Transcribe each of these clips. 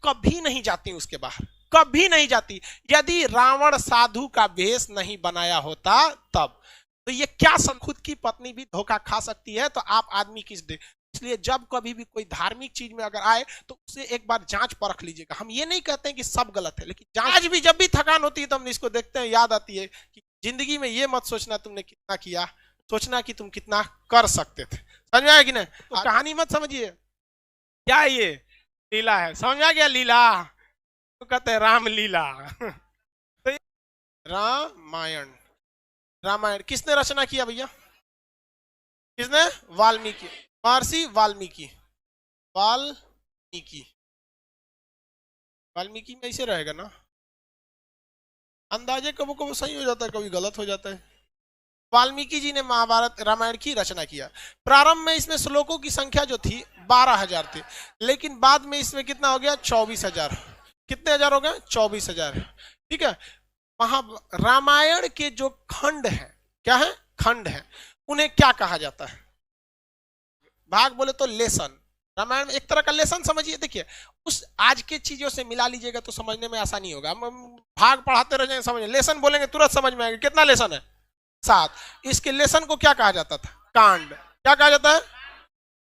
कभी नहीं जाती उसके बाहर, कभी नहीं जाती। यदि रावण साधु का वेश नहीं बनाया होता तब। तो ये क्या खुद की पत्नी भी धोखा खा सकती है, तो आप आदमी किस दे। इसलिए जब कभी भी कोई धार्मिक चीज में अगर आए तो उसे एक बार जांच परख लीजिएगा। हम ये नहीं कहते हैं कि सब गलत है, लेकिन आज भी जब भी थकान होती है तो हम इसको देखते हैं, याद आती है कि जिंदगी में ये मत सोचना तुमने कितना किया, सोचना कि तुम कितना कर सकते थे। समझ में आया कि नहीं? तो कहानी मत समझिए, क्या है ये लीला है, समझ आ गया? लीला तो कहते हैं रामलीला। तो रामायण, रामायण किसने रचना किया भैया? किसने? वाल्मीकि, महर्षि वाल्मीकि। वाल्मीकि, वाल्मीकि में ऐसे रहेगा ना, अंदाजे कभी कभी सही हो जाता है, कभी गलत हो जाता है। वाल्मीकि जी ने महाभारत रामायण की रचना किया। प्रारंभ में इसमें श्लोकों की संख्या जो थी 12,000 थी, लेकिन बाद में इसमें कितना हो गया? 24,000। कितने हजार हो गए? 24,000। ठीक है। रामायण के जो खंड है, क्या है? खंड है। उन्हें क्या कहा जाता है? भाग बोले तो लेसन। रामायण में एक तरह का लेसन समझिए। देखिए, उस आज के चीजों से मिला लीजिएगा तो समझने में आसानी होगा। हम भाग पढ़ाते रह जाएंगे, समझ लेसन बोलेंगे तुरंत समझ में आएगा। कितना लेसन है? 7। इसके लेसन को क्या कहा जाता था? कांड। क्या कहा जाता है?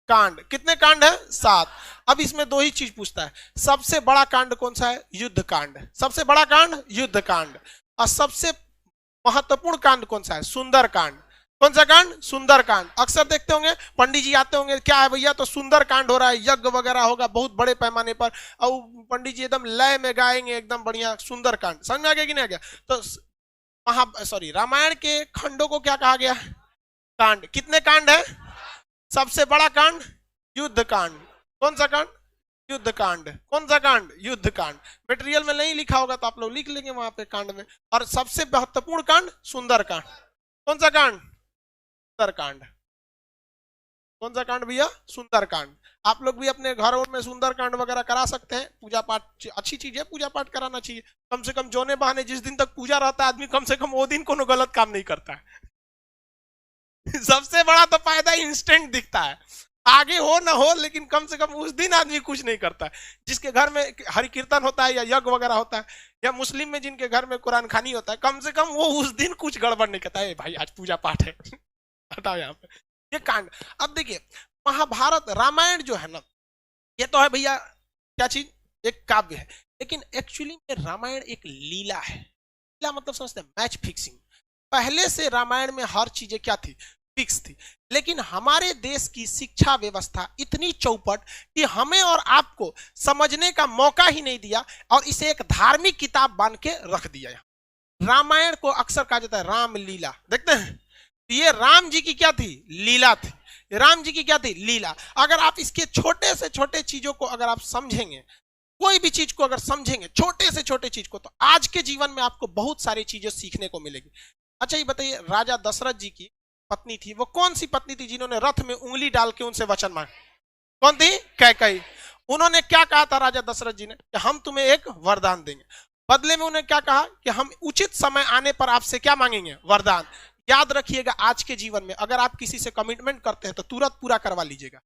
कांड। कितने कांड है? 7। अब इसमें दो ही चीज पूछता है, सबसे बड़ा कांड कौन सा है? युद्ध कांड। सबसे बड़ा कांड युद्ध कांड। और सबसे महत्वपूर्ण कांड कौन सा है? सुंदर कांड। कौन सा कांड? सुंदर कांड। अक्सर देखते होंगे पंडित जी आते होंगे, क्या है भैया? तो सुंदर कांड हो रहा है, यज्ञ वगैरह होगा बहुत बड़े पैमाने पर, और पंडित जी एकदम लय में गाएंगे एकदम बढ़िया सुंदर कांड। समझ में आ गया कि नहीं आ गया? तो रामायण के खंडों को क्या कहा गया? कांड। कितने कांड है? सबसे बड़ा कांड युद्ध कांड। कौन सा कांड? युद्ध कांड। कौन सा कांड? युद्ध कांड। मटेरियल में नहीं लिखा होगा तो आप लोग लिख लेंगे वहां पे कांड में। और सबसे महत्वपूर्ण कांड सुंदर कांड। कौन सा कांड? सुंदर कांड। कौन सा कांड भैया? सुंदर कांड। आप लोग भी अपने घरों में सुंदर कांड वगैरह करा सकते हैं। पूजा पाठ अच्छी चीज है, पूजा पाठ कराना चाहिए। कम से कम जोने बहाने जिस दिन तक पूजा रहता है आदमी कम से कम वो दिन कोनो गलत काम नहीं करता है। सबसे बड़ा तो फायदा इंस्टेंट दिखता है, आगे हो ना हो लेकिन कम से कम उस दिन आदमी कुछ नहीं करता है। जिसके घर में हरि कीर्तन होता है या यज्ञ वगैरह होता है, या मुस्लिम में जिनके घर में कुरान खानी होता है, कम से कम वो उस दिन कुछ गड़बड़ नहीं करता है। भाई आज पूजा पाठ है, हटाओ यहाँ पे ये कांड। अब देखिए, महाभारत रामायण जो है ना, ये तो है भैया क्या चीज? एक काव्य है, लेकिन एक्चुअली में रामायण एक लीला है। लीला मतलब समझते हैं मैच फिक्सिंग। पहले से रामायण में हर चीजें क्या थी? फिक्स थी। लेकिन हमारे देश की शिक्षा व्यवस्था इतनी चौपट कि हमें और आपको समझने का मौका ही नहीं दिया, और इसे एक धार्मिक किताब बन के रख दिया। रामायण को अक्सर कहा जाता है रामलीला। देखते हैं, ये राम जी की क्या थी? लीला थी। राम जी की क्या थी? लीला। अगर आप इसके छोटे से छोटे चीजों को अगर आप समझेंगे, कोई भी चीज को अगर समझेंगे, छोटे से छोटे चीज को, तो आज के जीवन में आपको बहुत सारी चीजें सीखने को मिलेगी। अच्छा ये बताइए, राजा दशरथ जी की पत्नी थी, वो कौन सी पत्नी थी जिन्होंने रथ में उंगली डाल के उनसे वचन मांगा? कौन थी? कैकेयी। उन्होंने क्या कहा था राजा दशरथ जी ने? कि हम तुम्हें एक वरदान देंगे। बदले में उन्हें क्या कहा? कि हम उचित समय आने पर आपसे क्या मांगेंगे? वरदान। याद रखिएगा, आज के जीवन में अगर आप किसी से कमिटमेंट करते हैं तो तुरंत पूरा करवा लीजिएगा।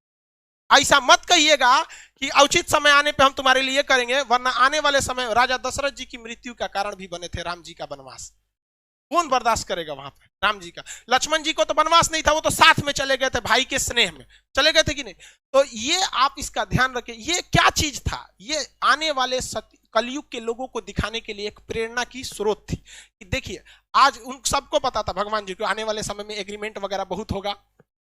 ऐसा मत कहिएगा कि उचित समय आने पे हम तुम्हारे लिए करेंगे, वरना आने वाले समय राजा दशरथ जी की मृत्यु का कारण भी बने थे राम जी का वनवास। कौन बर्दाश्त करेगा वहां पे? राम जी का। लक्ष्मण जी को तो वनवास नहीं था, वो तो साथ में चले गए थे, भाई के स्नेह में चले गए थे कि नहीं? तो ये आप इसका ध्यान रखें। ये क्या चीज था? ये आने वाले कलयुग के लोगों को दिखाने के लिए एक प्रेरणा की स्रोत थी। कि देखिए, आज उन सबको पता था भगवान जी को आने वाले समय में एग्रीमेंट वगैरह बहुत होगा,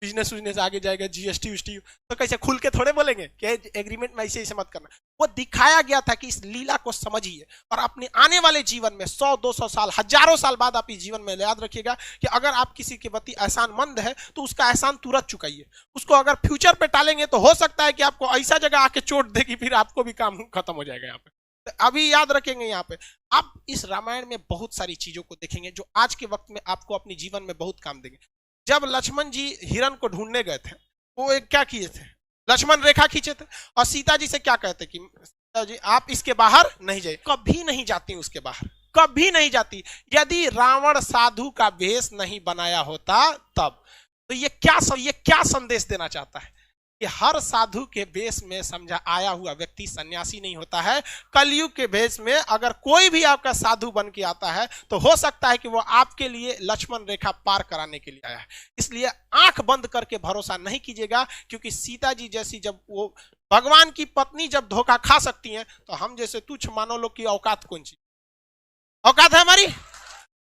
बिजनेस आगे जाएगा, जीएसटी उष्टी, तो कैसे खुल के थोड़े बोलेंगे कि एग्रीमेंट में ऐसे मत करना। वो दिखाया गया था कि इस लीला को समझिए, और अपने आने वाले जीवन में 100-200 साल, हजारों साल बाद आप इस जीवन में याद रखिएगा कि अगर आप किसी के प्रति एहसानमंद है तो उसका एहसान तुरंत चुकाइए। उसको अगर फ्यूचर पे टालेंगे तो हो सकता है कि आपको ऐसा जगह आके चोट देगी, फिर आपको भी काम खत्म हो जाएगा। यहाँ पे अभी याद रखेंगे, यहाँ पे आप इस रामायण में बहुत सारी चीजों को देखेंगे जो आज के वक्त में आपको अपने जीवन में बहुत काम देंगे। जब लक्ष्मण जी हिरण को ढूंढने गए थे, वो एक क्या किए थे? लक्ष्मण रेखा खींचे थे, और सीता जी से क्या कहते कि सीता जी आप इसके बाहर नहीं जाइए। कभी नहीं जाती उसके बाहर, कभी नहीं जाती। यदि रावण साधु का वेश नहीं बनाया होता तब। तो ये क्या संदेश देना चाहता है? कि हर साधु के वेश में समझा आया हुआ व्यक्ति सन्यासी नहीं होता है। कलयुग के वेश में अगर कोई भी आपका साधु बन के आता है तो हो सकता है कि वो आपके लिए लक्ष्मण रेखा पार कराने के लिए आया है। इसलिए आंख बंद करके भरोसा नहीं कीजिएगा, क्योंकि सीता जी जैसी जब वो भगवान की पत्नी जब धोखा खा सकती हैं तो हम जैसे तुच्छ मानव लोग की औकात कौन सी औकात है हमारी।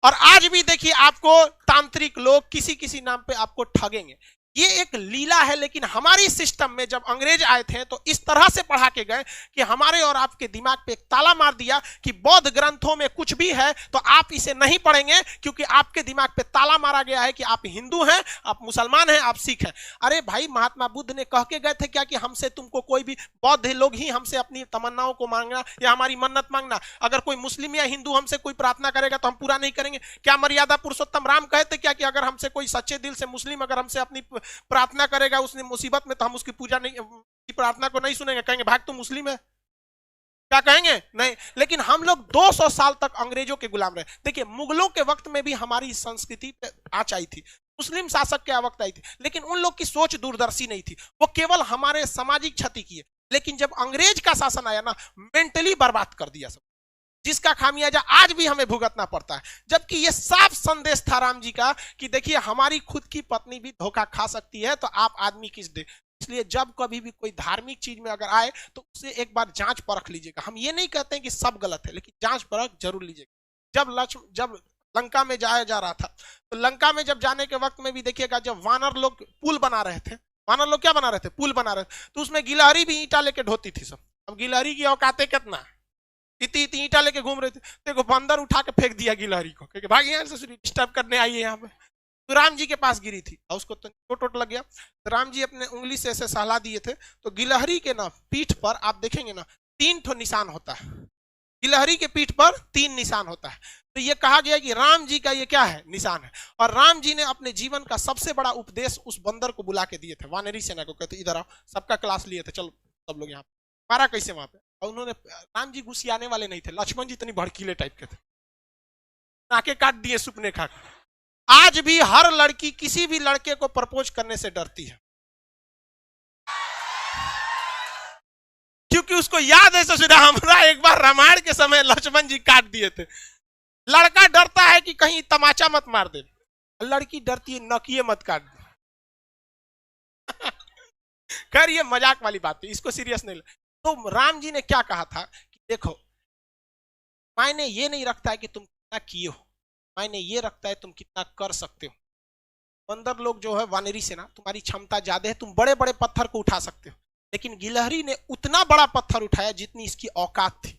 और आज भी देखिए आपको तांत्रिक लोग किसी किसी नाम पे आपको ठगेंगे। ये एक लीला है, लेकिन हमारी सिस्टम में जब अंग्रेज आए थे तो इस तरह से पढ़ा के गए कि हमारे और आपके दिमाग पे एक ताला मार दिया कि बौद्ध ग्रंथों में कुछ भी है तो आप इसे नहीं पढ़ेंगे, क्योंकि आपके दिमाग पे ताला मारा गया है कि आप हिंदू हैं, आप मुसलमान हैं, आप सिख हैं। अरे भाई, महात्मा बुद्ध ने कह के गए थे क्या कि हमसे तुमको कोई भी बौद्ध लोग ही हमसे अपनी तमन्नाओं को मांगना या हमारी मन्नत मांगना, अगर कोई मुस्लिम या हिंदू हमसे कोई प्रार्थना करेगा तो हम पूरा नहीं करेंगे। क्या मर्यादा पुरुषोत्तम राम कहते क्या कि अगर हमसे कोई सच्चे दिल से मुस्लिम अगर हमसे अपनी प्रार्थना करेगा उसने मुसीबत में तो हम उसकी पूजा नहीं, की प्रार्थना को नहीं सुनेंगे, कहेंगे भाग तू मुस्लिम है, क्या कहेंगे? नहीं। लेकिन हम लोग 200 साल तक अंग्रेजों के गुलाम रहे। देखिए, मुगलों के वक्त में भी हमारी संस्कृति पे आँच आई थी, मुस्लिम शासक के वक्त आई थी, लेकिन उन लोग की सोच दूरदर्शी नहीं थी, वो केवल हमारे सामाजिक क्षति किए। लेकिन जब अंग्रेज का शासन आया ना, मेंटली बर्बाद कर दिया सब, जिसका खामियाजा आज भी हमें भुगतना पड़ता है। जबकि ये साफ संदेश था राम जी का कि देखिए हमारी खुद की पत्नी भी धोखा खा सकती है, तो आप आदमी किस दे। इसलिए जब कभी भी कोई धार्मिक चीज में अगर आए तो उसे एक बार जांच परख लीजिएगा। हम ये नहीं कहते हैं कि सब गलत है, लेकिन जांच परख जरूर लीजिएगा। जब लंका में जाया जा रहा था तो लंका में जब जाने के वक्त में भी देखिएगा, जब वानर लोग पुल बना रहे थे, वानर लोग क्या बना रहे थे? पुल बना रहे थे, तो उसमें गिलहरी भी ईंटा लेके ढोती थी सब। अब गिलहरी की औकातें कितना, इतनी ईंटा लेके घूम रहे थे, देखो बंदर उठा के फेंक दिया गिलहरी को, क्योंकि भाग यहाँ से डिस्टर्ब करने आई है यहाँ पे। तो राम जी के पास गिरी थी और उसको चोट लग गया, तो राम जी अपने उंगली से ऐसे सहला दिए थे, तो गिलहरी के ना पीठ पर आप देखेंगे ना 3 ठो निशान होता है, गिलहरी के पीठ पर 3 निशान होता है। तो ये कहा गया कि राम जी का ये क्या है? निशान है। और राम जी ने अपने जीवन का सबसे बड़ा उपदेश उस बंदर को बुला के दिए थे, वानरी सेना को, कहते इधर आओ, सबका क्लास लिए थे, चलो सब लोग यहाँ मारा कैसे वहां पे। और उन्होंने, राम जी गुस्सियाने वाले नहीं थे, लक्ष्मण जी इतनी भड़कीले टाइप के थे, नाके काट दिए सुपने खा। आज भी हर लड़की किसी भी लड़के को प्रपोज करने से डरती है, क्योंकि उसको याद है ससुरा हमारा एक बार रामायण के समय लक्ष्मण जी काट दिए थे। लड़का डरता है कि कहीं तमाचा मत मार दे, लड़की डरती है नकिए मत काट दे। खैर ये मजाक वाली बात है, इसको सीरियस नहीं। तो राम जी ने क्या कहा था कि देखो, मायने ये नहीं रखता है कि तुम कितना किए हो, मायने ये रखता है तुम कितना कर सकते हो। बंदर लोग जो है वानरी सेना, तुम्हारी क्षमता ज्यादा है, तुम बड़े बड़े पत्थर को उठा सकते हो, लेकिन गिलहरी ने उतना बड़ा पत्थर उठाया जितनी इसकी औकात थी।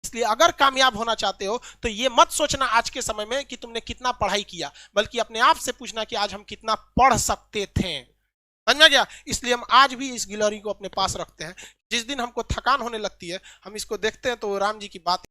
इसलिए अगर कामयाब होना चाहते हो तो ये मत सोचना आज के समय में कि तुमने कितना पढ़ाई किया, बल्कि अपने आप से पूछना कि आज हम कितना पढ़ सकते थे। समझ में गया? इसलिए हम आज भी इस गिलहरी को अपने पास रखते हैं। जिस दिन हमको थकान होने लगती है, हम इसको देखते हैं तो राम जी की बात